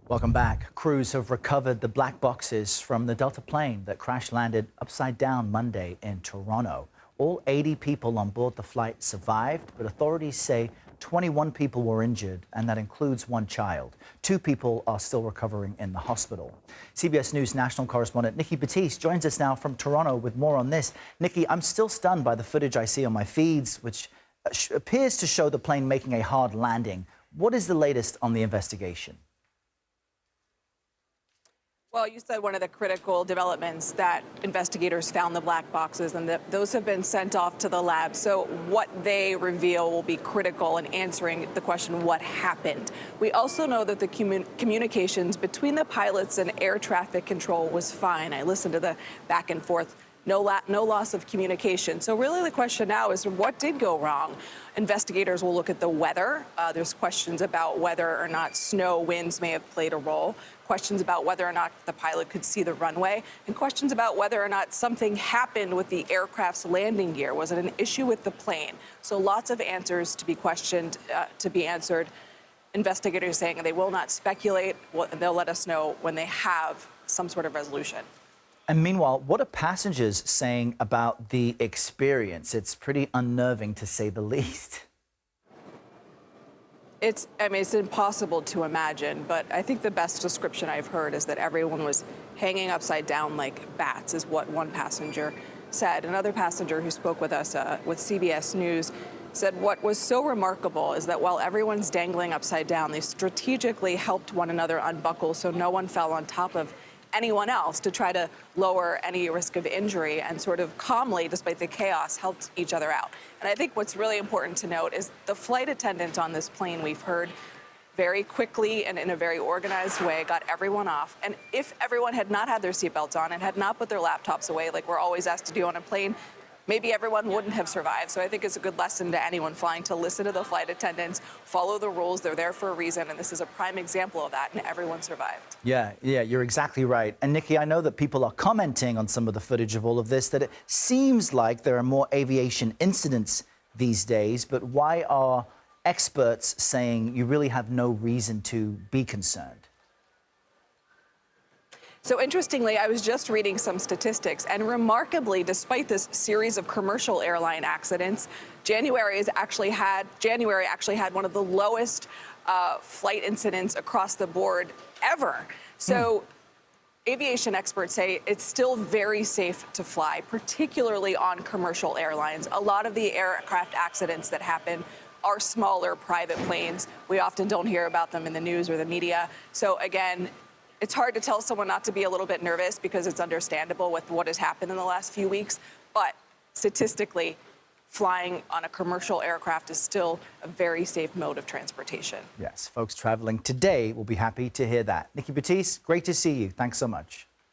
Welcome back. Crews have recovered the black boxes from the Delta plane that crash landed upside down Monday in Toronto. All 80 people on board the flight survived, but authorities say 21 people were injured, and that includes one child. 2 people are still recovering in the hospital. CBS News national correspondent Nikki Battiste joins us now from Toronto with more on this. Nikki, I'm still stunned by the footage I see on my feeds, which appears to show the plane making a hard landing. What is the latest on the investigation? Well, you said one of the critical developments that investigators found the black boxes and that those have been sent off to the lab. So what they reveal will be critical in answering the question, what happened? We also know that the communications between the pilots and air traffic control was fine. I listened to the back and forth. No loss of communication. So really the question now is what did go wrong? Investigators will look at the weather. There's questions about whether or not snow, winds may have played a role, questions about whether or not the pilot could see the runway, and questions about whether or not something happened with the aircraft's landing gear. Was it an issue with the plane? So lots of answers to be questioned, to be answered. Investigators saying they will not speculate. They'll let us know when they have some sort of resolution. And meanwhile, what are passengers saying about the experience? It's pretty unnerving, to say the least. It's impossible to imagine, but I think the best description I've heard is that everyone was hanging upside down like bats, is what one passenger said. Another passenger who spoke with us with CBS News said what was so remarkable is that while everyone's dangling upside down, they strategically helped one another unbuckle so no one fell on top of anyone else to try to lower any risk of injury, and sort of calmly, despite the chaos, helped each other out. And I think what's really important to note is the flight attendant on this plane, we've heard, very quickly and in a very organized way got everyone off. And if everyone had not had their seatbelts on and had not put their laptops away like we're always asked to do on a plane, maybe everyone wouldn't have survived. So I think it's a good lesson to anyone flying to listen to the flight attendants, follow the rules. They're there for a reason, and this is a prime example of that, and everyone survived. Yeah, you're exactly right. And Nikki, I know that people are commenting on some of the footage of all of this, that it seems like there are more aviation incidents these days, but why are experts saying you really have no reason to be concerned? So interestingly, I was just reading some statistics, and remarkably, despite this series of commercial airline accidents, January actually had one of the lowest flight incidents across the board ever. So aviation experts say it's still very safe to fly, particularly on commercial airlines. A lot of the aircraft accidents that happen are smaller private planes. We often don't hear about them in the news or the media. So again, it's hard to tell someone not to be a little bit nervous because it's understandable with what has happened in the last few weeks. But statistically, flying on a commercial aircraft is still a very safe mode of transportation. Yes, folks traveling today will be happy to hear that. Nikki Battiste, great to see you. Thanks so much.